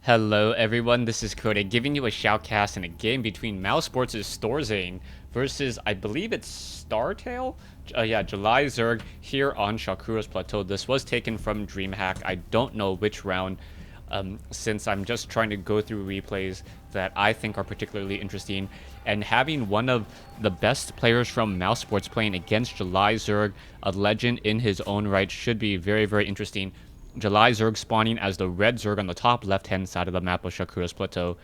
Hello everyone, this is Koda giving you a shoutcast in a game between Mouse Sports' StarCraft versus, I believe it's StarTale? Yeah, July Zerg here on Shakuras Plateau. This was taken from DreamHack. I don't know which round, since I'm just trying to go through replays that I think are particularly interesting. And having one of the best players from Mouse Sports playing against July Zerg, a legend in his own right, should be very, very interesting. July Zerg spawning as the red Zerg on the top left-hand side of the map of Shakuras Plateau.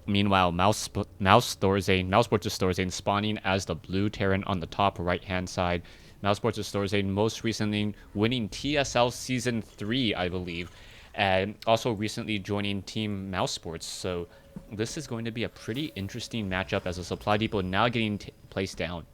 Meanwhile, Mouse ThorZain, Mouse Sports' ThorZain spawning as the blue Terran on the top right-hand side. Mouse Sports' ThorZain most recently winning TSL Season 3, I believe, and also recently joining Team Mouse Sports. So this is going to be a pretty interesting matchup as a supply depot now getting placed down.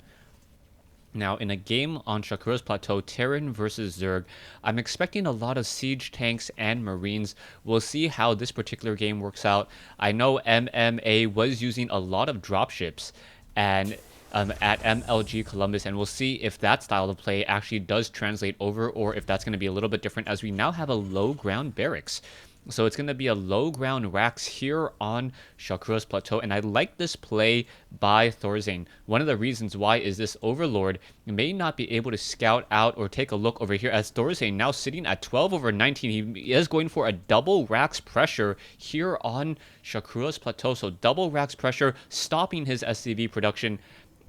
Now, in a game on Shakuras Plateau, Terran versus Zerg, I'm expecting a lot of siege tanks and marines. We'll see how this particular game works out. I know MMA was using a lot of dropships and at MLG Columbus, and we'll see if that style of play actually does translate over or if that's going to be a little bit different as we now have a low ground barracks. So it's going to be a low ground racks here on Shakuras Plateau, and I like this play by ThorZain. One of the reasons why is this Overlord may not be able to scout out or take a look over here as ThorZain now sitting at 12 over 19. He is going for a double racks pressure here on Shakuras Plateau. So double racks pressure, stopping his SCV production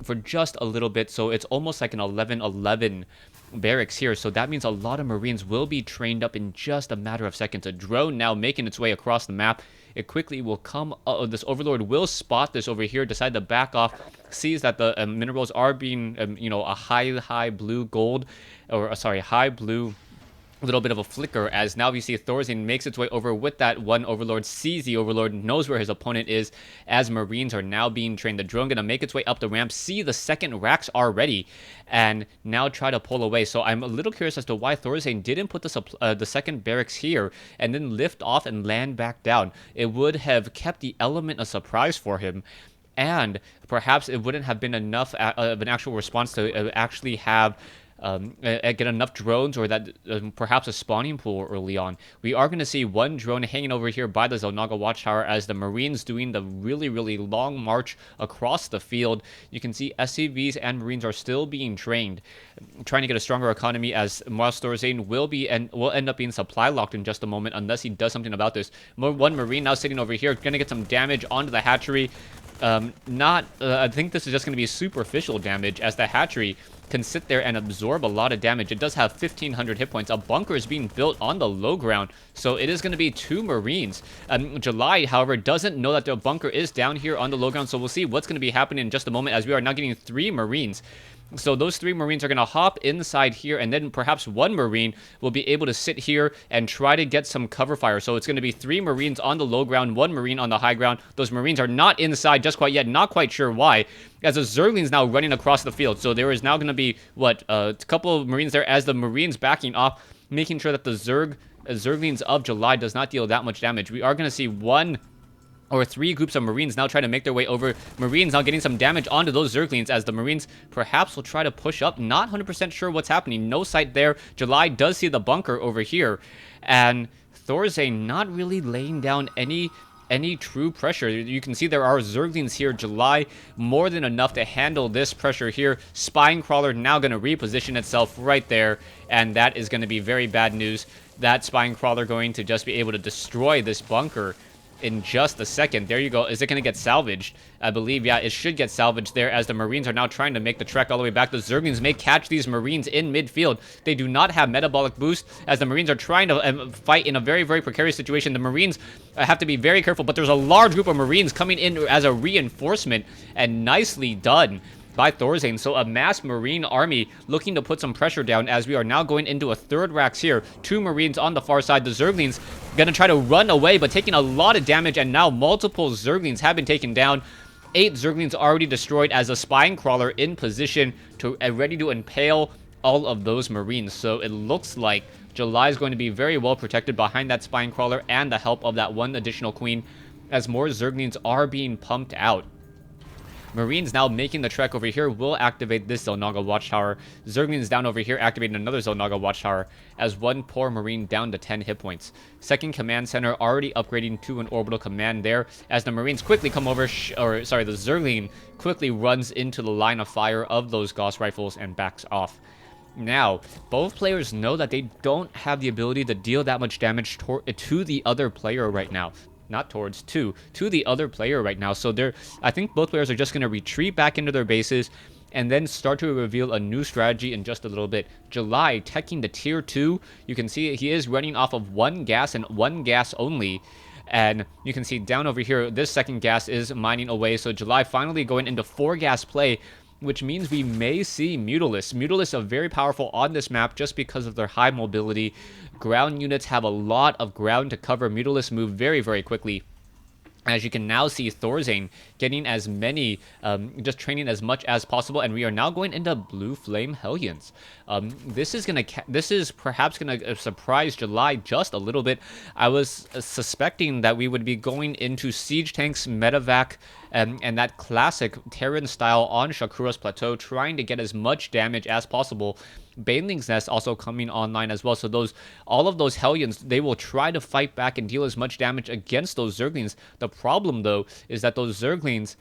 for just a little bit. So it's almost like an 11-11 barracks here, so that means a lot of marines will be trained up in just a matter of seconds. A drone now making its way across the map. It quickly will come, this Overlord will spot this over here, decide to back off, sees that the minerals are being a high blue gold, or sorry, high blue, a little bit of a flicker, as now we see ThorZain makes its way over with that one Overlord, sees the Overlord, knows where his opponent is, as Marines are now being trained. The drone gonna make its way up the ramp, see the second racks are ready, and now try to pull away. So I'm a little curious as to why ThorZain didn't put the second barracks here and then lift off and land back down. It would have kept the element of surprise for him, and perhaps it wouldn't have been enough of an actual response to actually have get enough drones, or that perhaps a spawning pool early on. We are going to see one drone hanging over here by the Zelnaga Watchtower as the Marines doing the really long march across the field. You can see SCVs and Marines are still being trained, trying to get a stronger economy, as Mouse ThorZain will end up being supply locked in just a moment unless he does something about this. One Marine now sitting over here, going to get some damage onto the hatchery. I think this is just going to be superficial damage, as the hatchery can sit there and absorb a lot of damage. It does have 1,500 hit points. A bunker is being built on the low ground, so it is going to be two Marines. July, however, doesn't know that the bunker is down here on the low ground, so we'll see what's going to be happening in just a moment, as we are now getting three Marines. So those three Marines are going to hop inside here, and then perhaps one Marine will be able to sit here and try to get some cover fire. So it's going to be three Marines on the low ground, one Marine on the high ground. Those Marines are not inside just quite yet, not quite sure why, as the Zergling's now running across the field. So there is now going to be, a couple of Marines there, as the Marines backing off, making sure that the Zerglings of July does not deal that much damage. We are going to see one or three groups of Marines now trying to make their way over. Marines now getting some damage onto those Zerglings, as the Marines perhaps will try to push up. Not 100% sure what's happening. No sight there. July does see the bunker over here, and ThorZain not really laying down any true pressure. You can see there are Zerglings here. July more than enough to handle this pressure here. Spine Crawler now going to reposition itself right there, and that is going to be very bad news. That Spine Crawler going to just be able to destroy this bunker in just a second. There you go. Is it going to get salvaged? I believe, yeah, it should get salvaged there, as the Marines are now trying to make the trek all the way back. The Zerglings may catch these Marines in midfield. They do not have metabolic boost, as the Marines are trying to fight in a very precarious situation. The Marines have to be very careful, but there's a large group of Marines coming in as a reinforcement, and nicely done by ThorZain. So a mass Marine army looking to put some pressure down, as we are now going into a third racks here. Two Marines on the far side. The Zerglings gonna try to run away, but taking a lot of damage, and now multiple Zerglings have been taken down. 8 Zerglings already destroyed, as a Spine Crawler in position to ready to impale all of those Marines. So it looks like July is going to be very well protected behind that Spine Crawler and the help of that one additional Queen, as more Zerglings are being pumped out. Marines now making the trek over here will activate this Xel'Naga Watchtower. Zerglings down over here activating another Xel'Naga Watchtower as one poor Marine down to 10 hit points. Second command center already upgrading to an orbital command there as the Marines quickly come over, the Zergling quickly runs into the line of fire of those Gauss rifles and backs off. Now, both players know that they don't have the ability to deal that much damage to the other player right now. Not towards, to the other player right now. So I think both players are just going to retreat back into their bases and then start to reveal a new strategy in just a little bit. July teching the tier 2. You can see he is running off of 1 gas and 1 gas only. And you can see down over here, this second gas is mining away. So July finally going into 4 gas play, which means we may see Mutalisks. Mutalisks are very powerful on this map just because of their high mobility. Ground units have a lot of ground to cover. Mutalisks move very, very quickly. As you can now see, ThorZain getting as many, just training as much as possible, and we are now going into Blue Flame Hellions. This is perhaps gonna surprise July just a little bit. I was suspecting that we would be going into siege tanks, medevac, and that classic Terran style on Shakuras Plateau, trying to get as much damage as possible. Baneling's Nest also coming online as well, so all of those Hellions, they will try to fight back and deal as much damage against those Zerglings. The problem, though, is that those Zerglings,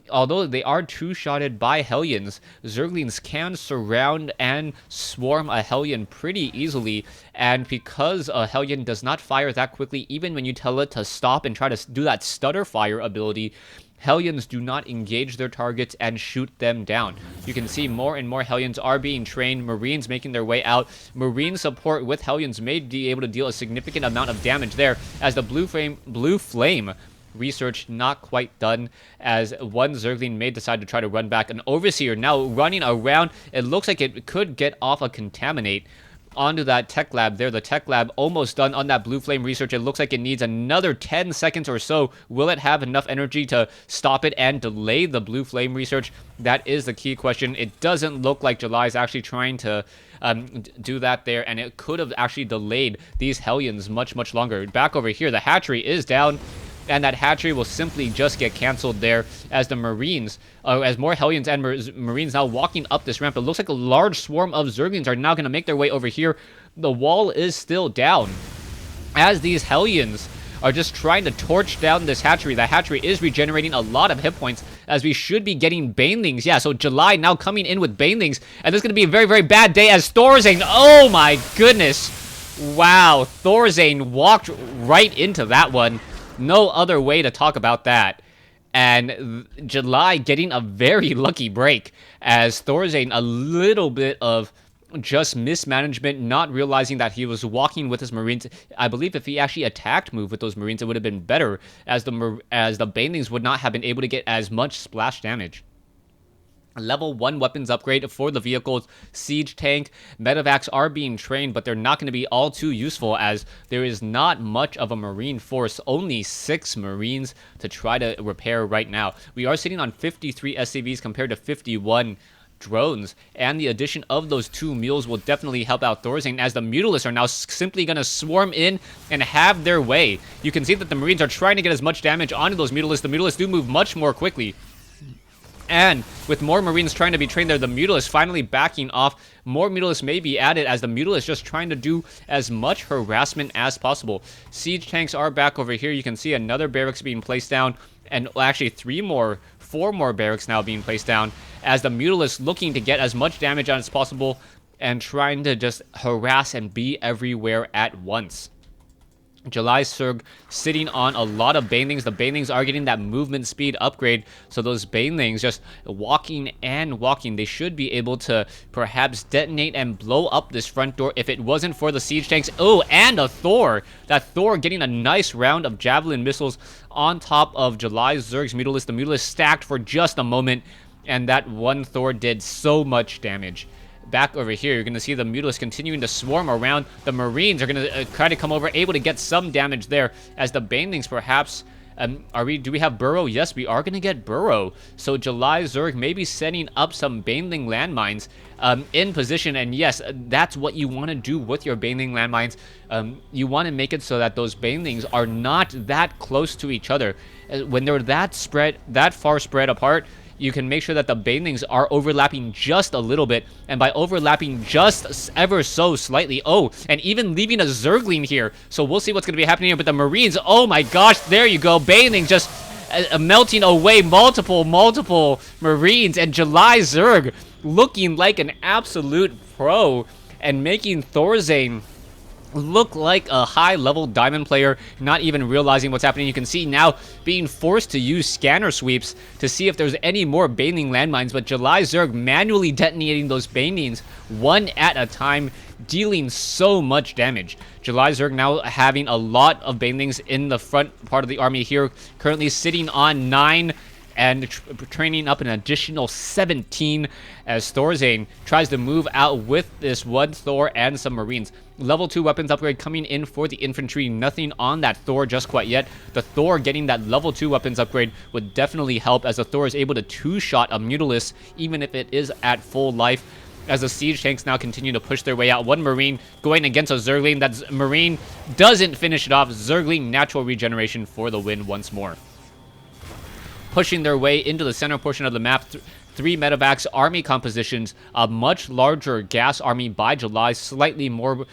although they are two-shotted by Hellions, Zerglings can surround and swarm a Hellion pretty easily, and because a Hellion does not fire that quickly, even when you tell it to stop and try to do that stutter fire ability, Hellions do not engage their targets and shoot them down. You can see more and more Hellions are being trained, Marines making their way out. Marine support with Hellions may be able to deal a significant amount of damage there, as the Blue Flame research not quite done, as one Zergling may decide to try to run back. An Overseer now running around. It looks like it could get off a Contaminate onto that tech lab there. The tech lab almost done on that Blue Flame research. It looks like it needs another 10 seconds or so. Will it have enough energy to stop it and delay the Blue Flame research? That is the key question. It doesn't look like July is actually trying to do that there, and it could have actually delayed these Hellions much, much longer. Back over here, the hatchery is down, and that hatchery will simply just get canceled there as the Marines, as more Hellions and Marines now walking up this ramp. It looks like a large swarm of Zerglings are now going to make their way over here. The wall is still down as these Hellions are just trying to torch down this hatchery. The hatchery is regenerating a lot of hit points, as we should be getting Banelings. Yeah, so July now coming in with Banelings, and this is going to be a very, very bad day as ThorZain. Oh my goodness. Wow, ThorZain walked right into that one. No other way to talk about that. And July getting a very lucky break, as ThorZain a little bit of just mismanagement, not realizing that he was walking with his Marines. I believe if he actually attacked move with those Marines, it would have been better, as the Banelings would not have been able to get as much splash damage. Level 1 weapons upgrade for the vehicles. Siege tank, medevacs are being trained, but they're not going to be all too useful, as there is not much of a Marine force. Only 6 Marines to try to repair right now. We are sitting on 53 SCVs compared to 51 drones, and the addition of those 2 mules will definitely help out ThorZain, as the Mutalisks are now simply going to swarm in and have their way. You can see that the Marines are trying to get as much damage onto those Mutalisks. The Mutalisks do move much more quickly. And with more Marines trying to be trained there, the Mutalisks finally backing off. More Mutalisks may be added, as the Mutalisks just trying to do as much harassment as possible. Siege tanks are back over here. You can see another barracks being placed down, and actually 4 more barracks now being placed down, as the Mutalisks looking to get as much damage on as possible and trying to just harass and be everywhere at once. July Zerg sitting on a lot of Banelings. The Banelings are getting that movement speed upgrade, so those Banelings just walking and walking. They should be able to perhaps detonate and blow up this front door if it wasn't for the siege tanks. Oh, and a Thor! That Thor getting a nice round of javelin missiles on top of July Zerg's Mutalisks. The Mutalisks stacked for just a moment, and that one Thor did so much damage. Back over here, you're going to see the Mutalisks continuing to swarm around. The Marines are going to try to come over, able to get some damage there, as the Banelings perhaps... do we have Burrow? Yes, we are going to get Burrow. So July Zerg may be setting up some Baneling landmines in position, and yes, that's what you want to do with your Baneling landmines. You want to make it so that those Banelings are not that close to each other. When they're that far spread apart, you can make sure that the banelings are overlapping just a little bit, and by overlapping just ever so slightly, and even leaving a Zergling here, so we'll see what's going to be happening here. But the Marines, oh my gosh, there you go, banelings just melting away multiple Marines, and July Zerg looking like an absolute pro and making ThorZain look like a high-level diamond player, not even realizing what's happening. You can see now being forced to use scanner sweeps to see if there's any more baneling landmines, but July Zerg manually detonating those banelings one at a time, dealing so much damage. July Zerg now having a lot of banelings in the front part of the army here, currently sitting on 9 and training up an additional 17 as ThorZain tries to move out with this one Thor and some Marines. Level 2 weapons upgrade coming in for the infantry. Nothing on that Thor just quite yet. The Thor getting that level 2 weapons upgrade would definitely help, as the Thor is able to two-shot a Mutalisk even if it is at full life, as the siege tanks now continue to push their way out. One Marine going against a Zergling. That Marine doesn't finish it off. Zergling natural regeneration for the win once more. Pushing their way into the center portion of the map, 3 medevacs army compositions, a much larger gas army by July, slightly more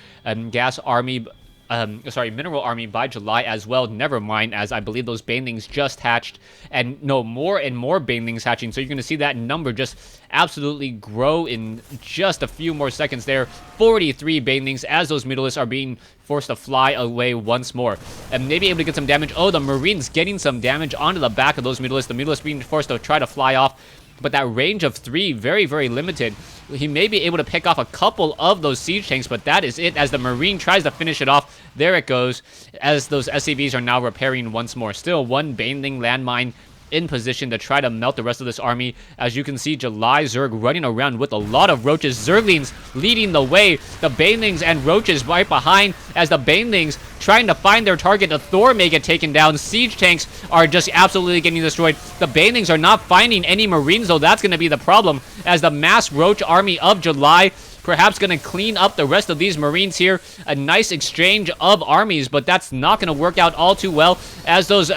gas army, mineral army by July as well. Never mind, as I believe those banelings just hatched, and no, more and more banelings hatching, so you're going to see that number just absolutely grow in just a few more seconds there. 43 banelings as those Mutalisks are being forced to fly away once more, and maybe able to get some damage. Oh, the Marines getting some damage onto the back of those Mutalisks. The Mutalisks being forced to try to fly off, but that range of 3 very, very limited. He may be able to pick off a couple of those siege tanks, but that is it, as the Marine tries to finish it off. There it goes, as those SCVs are now repairing once more. Still one baneling landmine in position to try to melt the rest of this army. As you can see, July Zerg running around with a lot of roaches. Zerglings leading the way. The banelings and roaches right behind, as the banelings trying to find their target. The Thor may get taken down. Siege tanks are just absolutely getting destroyed. The banelings are not finding any Marines, though. That's going to be the problem, as the mass roach army of July perhaps going to clean up the rest of these Marines here. A nice exchange of armies, but that's not going to work out all too well, as those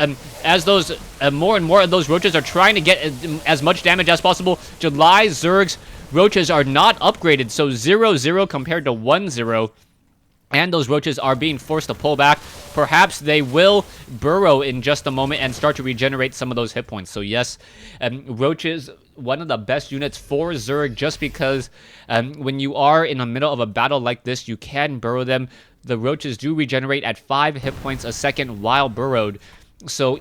more and more of those roaches are trying to get as much damage as possible. July Zerg's roaches are not upgraded, so 0-0 compared to 1-0. And those roaches are being forced to pull back. Perhaps they will burrow in just a moment and start to regenerate some of those hit points. So yes, roaches, one of the best units for Zerg, just because when you are in the middle of a battle like this, you can burrow them. The roaches do regenerate at 5 hit points a second while burrowed. So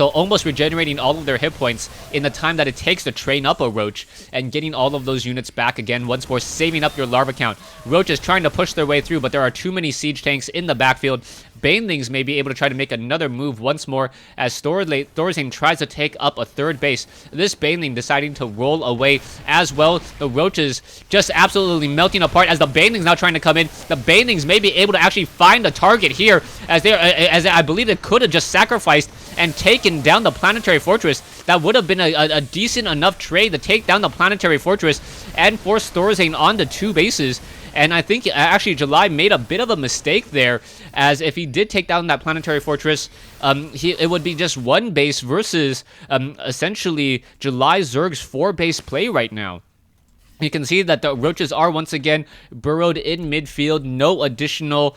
almost regenerating all of their hit points in the time that it takes to train up a roach, and getting all of those units back again once more, saving up your larva count. Roach is trying to push their way through, but there are too many siege tanks in the backfield. Banelings may be able to try to make another move once more, as ThorZain tries to take up a third base. This Baneling deciding to roll away as well. The roaches just absolutely melting apart, as the Banelings now trying to come in. The Banelings may be able to actually find a target here, as I believe they could have just sacrificed and taken down the planetary fortress. That would have been a decent enough trade to take down the planetary fortress and force ThorZain onto 2 bases. And I think actually July made a bit of a mistake there, as if he did take down that planetary fortress, it would be just 1 base versus essentially July Zerg's 4 base play right now. You can see that the roaches are once again burrowed in midfield. No additional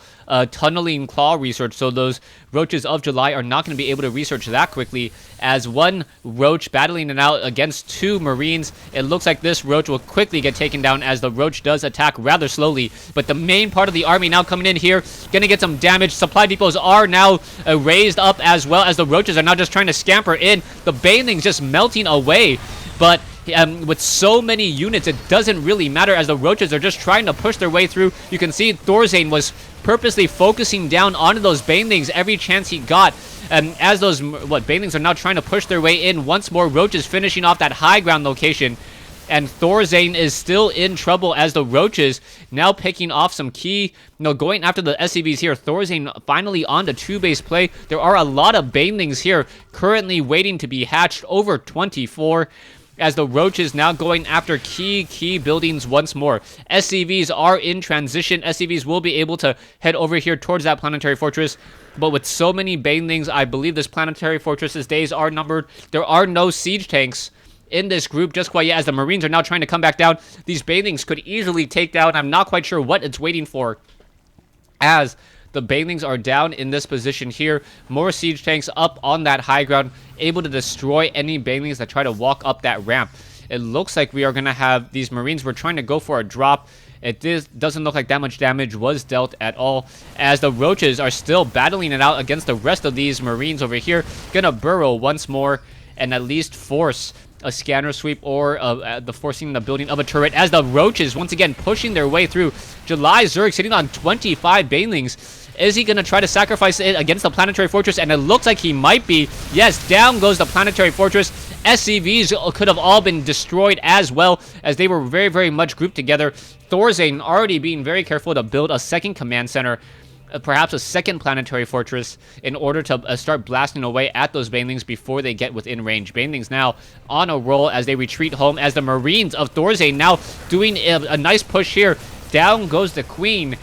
tunneling claw research, so those roaches of July are not going to be able to research that quickly, as one roach battling it out against 2 Marines. It looks like this roach will quickly get taken down, as the roach does attack rather slowly. But the main part of the army now coming in here, going to get some damage. Supply depots are now raised up, as well as the roaches are now just trying to scamper in. The banelings just melting away, but with so many units, it doesn't really matter, as the roaches are just trying to push their way through. You can see ThorZain was purposely focusing down onto those banelings every chance he got. As those banelings are now trying to push their way in once more. Roaches finishing off that high ground location, and ThorZain is still in trouble, as the roaches now picking off some key, going after the SCVs here. ThorZain finally on to 2 base play. There are a lot of banelings here currently waiting to be hatched, over 24. as the Roaches now going after key buildings once more. SCVs are in transition. SCVs will be able to head over here towards that planetary fortress. But with so many banelings, I believe this planetary fortress's days are numbered. There are no siege tanks in this group just quite yet, as the Marines are now trying to come back down. These banelings could easily take down. I'm not quite sure what it's waiting for, as the banelings are down in this position here. More siege tanks up on that high ground, able to destroy any banelings that try to walk up that ramp. It looks like we are going to have these Marines. We're trying to go for a drop. It doesn't look like that much damage was dealt at all, as the Roaches are still battling it out against the rest of these Marines over here. Gonna burrow once more and at least force a scanner sweep or the forcing the building of a turret, as the Roaches once again pushing their way through. July Zerg sitting on 25 banelings. Is he going to try to sacrifice it against the planetary fortress? And it looks like he might be. Yes, down goes the planetary fortress. SCVs could have all been destroyed as well, as they were very, very much grouped together. ThorZain already being very careful to build a second command center, perhaps a second planetary fortress, in order to start blasting away at those banelings before they get within range. Banelings now on a roll as they retreat home, as the Marines of ThorZain now doing a nice push here. Down goes the Queen,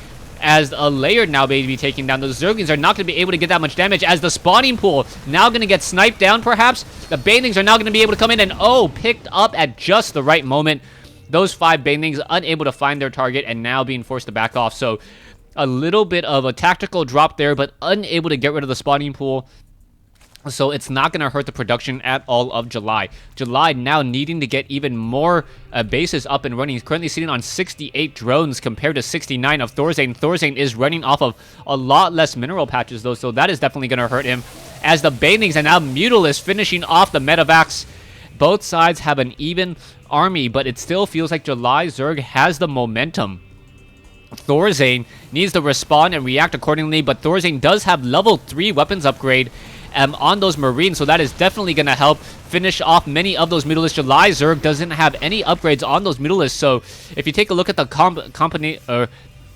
as a layered now may be taken down. Those Zerglings are not going to be able to get that much damage, as the spawning pool now going to get sniped down perhaps. The banelings are now going to be able to come in and, picked up at just the right moment. Those 5 banelings unable to find their target and now being forced to back off. So a little bit of a tactical drop there, but unable to get rid of the spawning pool. So it's not going to hurt the production at all of July. July now needing to get even more bases up and running. He's currently sitting on 68 drones compared to 69 of ThorZain. ThorZain is running off of a lot less mineral patches though, so that is definitely going to hurt him. As the banelings and now Mutalisk finishing off the medevacs. Both sides have an even army, but it still feels like July Zerg has the momentum. ThorZain needs to respond and react accordingly, but ThorZain does have level 3 weapons upgrade on those Marines, so that is definitely going to help finish off many of those Mutalisks. July Zerg doesn't have any upgrades on those Mutalisks, so if you take a look at the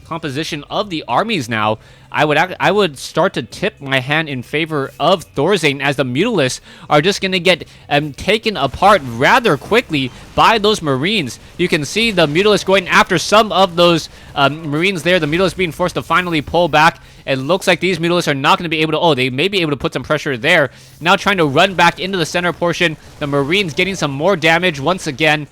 composition of the armies now, I would start to tip my hand in favor of ThorZain, as the Mutalisks are just going to get taken apart rather quickly by those Marines. You can see the Mutalisks going after some of those Marines there. The Mutalisks being forced to finally pull back. It looks like these Mutalisks are not going to be able to... they may be able to put some pressure there. Now trying to run back into the center portion. The Marines getting some more damage once again.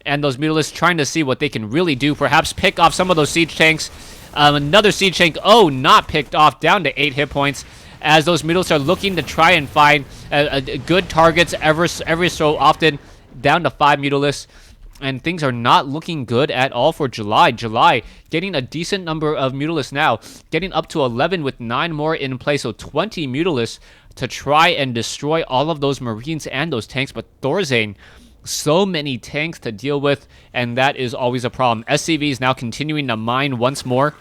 And those Mutalisks trying to see what they can really do. Perhaps pick off some of those siege tanks. Another siege tank, not picked off, down to 8 hit points. As those Mutalisks are looking to try and find good targets every so often. Down to 5 Mutalisks. And things are not looking good at all for July. July getting a decent number of Mutalisks now. Getting up to 11 with 9 more in play. So 20 Mutalisks to try and destroy all of those Marines and those tanks. But ThorZain, so many tanks to deal with, and that is always a problem. SCVs now continuing to mine once more,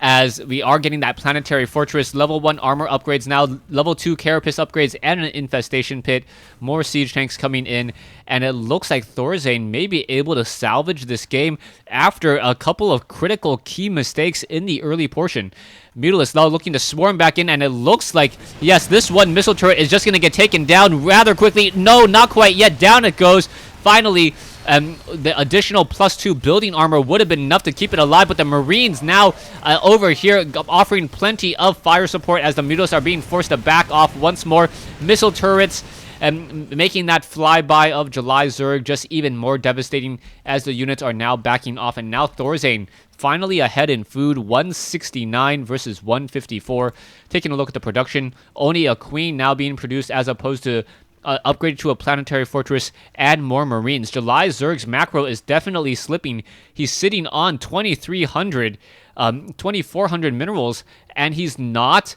as we are getting that planetary fortress. Level 1 armor upgrades now, level 2 carapace upgrades, and an infestation pit. More siege tanks coming in, and it looks like ThorZain may be able to salvage this game after a couple of critical key mistakes in the early portion. Mutalisk now looking to swarm back in, and it looks like, yes, this one missile turret is just going to get taken down rather quickly. No, not quite yet. Down it goes. Finally, the additional +2 building armor would have been enough to keep it alive, but the Marines now over here offering plenty of fire support, as the Mutalisks are being forced to back off once more. Missile turrets and making that flyby of July Zerg just even more devastating, as the units are now backing off. And now ThorZain finally ahead in food, 169 versus 154. Taking a look at the production, only a Queen now being produced as opposed to upgraded to a planetary fortress and more Marines. July Zerg's macro is definitely slipping. He's sitting on 2,300, 2,400 minerals, and he's not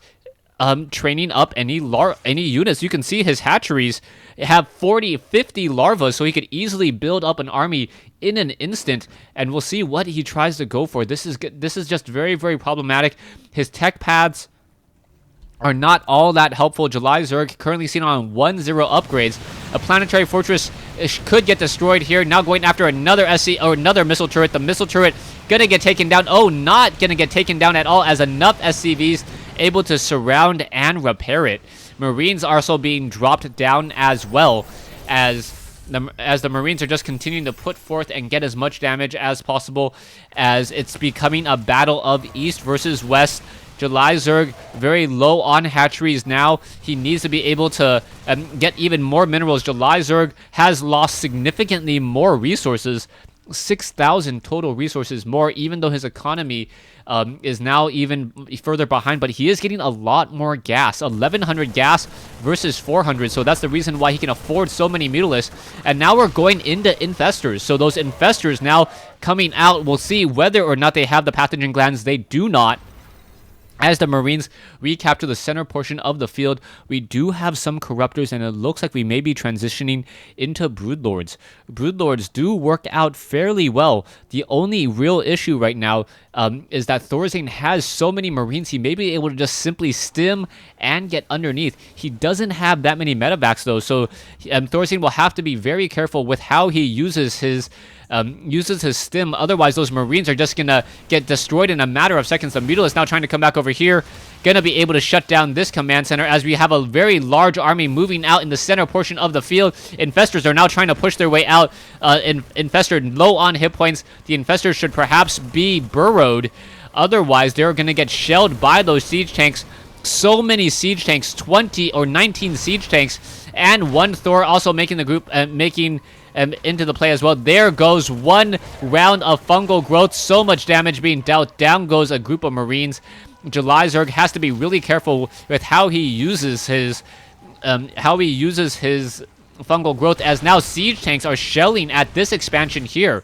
training up any units. You can see his hatcheries have 40, 50 larvae, so he could easily build up an army in an instant, and we'll see what he tries to go for. This is just very, very problematic. His tech pads are not all that helpful. July Zerg currently seen on 1-0 upgrades. A planetary fortress could get destroyed here. Now going after another another missile turret. The missile turret gonna get taken down. Not gonna get taken down at all, as enough SCVs able to surround and repair it. Marines are also being dropped down as well, as as the Marines are just continuing to put forth and get as much damage as possible, as it's becoming a battle of East versus West. July Zerg very low on hatcheries now. He needs to be able to get even more minerals. July Zerg has lost significantly more resources, 6,000 total resources more, even though his economy is now even further behind, but he is getting a lot more gas. 1,100 gas versus 400, so that's the reason why he can afford so many Mutalisks. And now we're going into Infestors, so those Infestors now coming out, we'll see whether or not they have the pathogen glands. They do not. As the Marines recapture the center portion of the field, we do have some Corruptors, and it looks like we may be transitioning into Broodlords. Broodlords do work out fairly well. The only real issue right now is that ThorZain has so many Marines, he may be able to just simply stim and get underneath. He doesn't have that many medevacs though, so ThorZain will have to be very careful with how he uses his stim. Otherwise, those Marines are just gonna get destroyed in a matter of seconds. The Mutalist now trying to come back over here, gonna be able to shut down this command center as we have a very large army moving out in the center portion of the field. Infestors are now trying to push their way out. Infestor low on hit points. The Infestors should perhaps be burrowed. Otherwise, they're gonna get shelled by those siege tanks. So many siege tanks, 20 or 19 siege tanks, and one Thor also making the group, into the play as well. There goes one round of fungal growth. So much damage being dealt. Down goes a group of Marines. July Zerg has to be really careful with how he uses his fungal growth, as now siege tanks are shelling at this expansion here.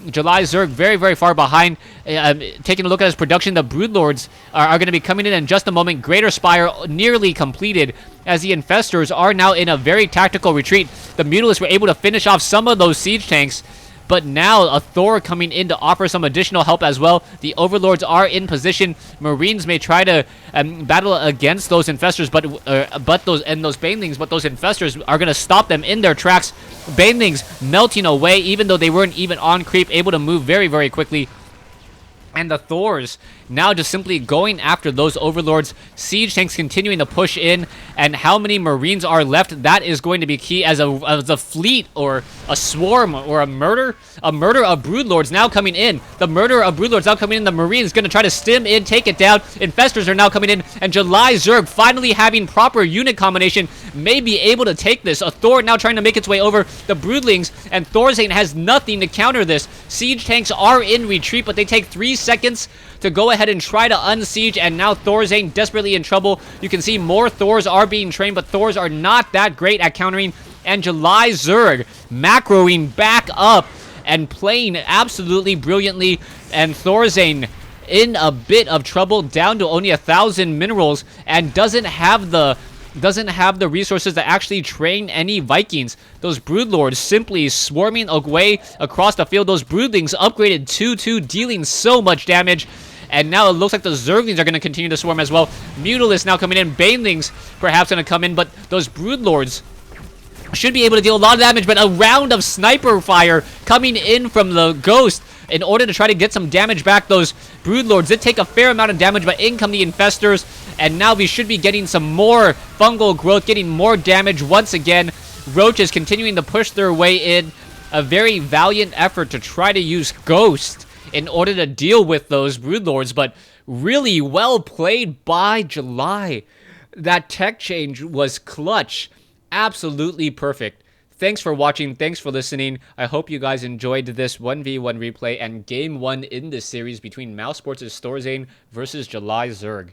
July Zerg very, very far behind. Taking a look at his production, the Broodlords are going to be coming in just a moment. Greater Spire nearly completed, as the Infestors are now in a very tactical retreat. The Mutalisks were able to finish off some of those siege tanks, but now a Thor coming in to offer some additional help as well. The Overlords are in position. Marines may try to battle against those Infestors, but those Banelings, but those Infestors are going to stop them in their tracks. Banelings melting away, even though they weren't even on creep, able to move very, very quickly. And the Thors now just simply going after those Overlords. Siege tanks continuing to push in, and how many Marines are left, that is going to be key, as a fleet or a swarm or a murder of Broodlords now coming in. The murder of Broodlords now coming in. The Marines going to try to stim in, take it down. Infestors are now coming in, and July Zerg finally having proper unit combination may be able to take this. A Thor now trying to make its way over the Broodlings, and ThorZain has nothing to counter this. Siege tanks are in retreat, but they take 3 seconds to go ahead and try to unsiege, and now ThorZain desperately in trouble. You can see more Thors are being trained, but Thors are not that great at countering, and July Zerg macroing back up and playing absolutely brilliantly, and ThorZain in a bit of trouble, down to only 1,000 minerals, and doesn't have the resources to actually train any Vikings. Those Broodlords simply swarming away across the field. Those Broodlings upgraded 2-2, dealing so much damage. And now it looks like the Zerglings are going to continue to swarm as well. Mutalisks now coming in. Banelings perhaps going to come in, but those Broodlords should be able to deal a lot of damage. But a round of sniper fire coming in from the Ghost in order to try to get some damage back. Those Broodlords did take a fair amount of damage, but in come the Infestors. And now we should be getting some more fungal growth, getting more damage once again. Roaches continuing to push their way in. A very valiant effort to try to use Ghost in order to deal with those Broodlords, but really well played by July. That tech change was clutch. Absolutely perfect. Thanks for watching. Thanks for listening. I hope you guys enjoyed this 1v1 replay and game 1 in this series between Mouse Sports' ThorZain versus July Zerg.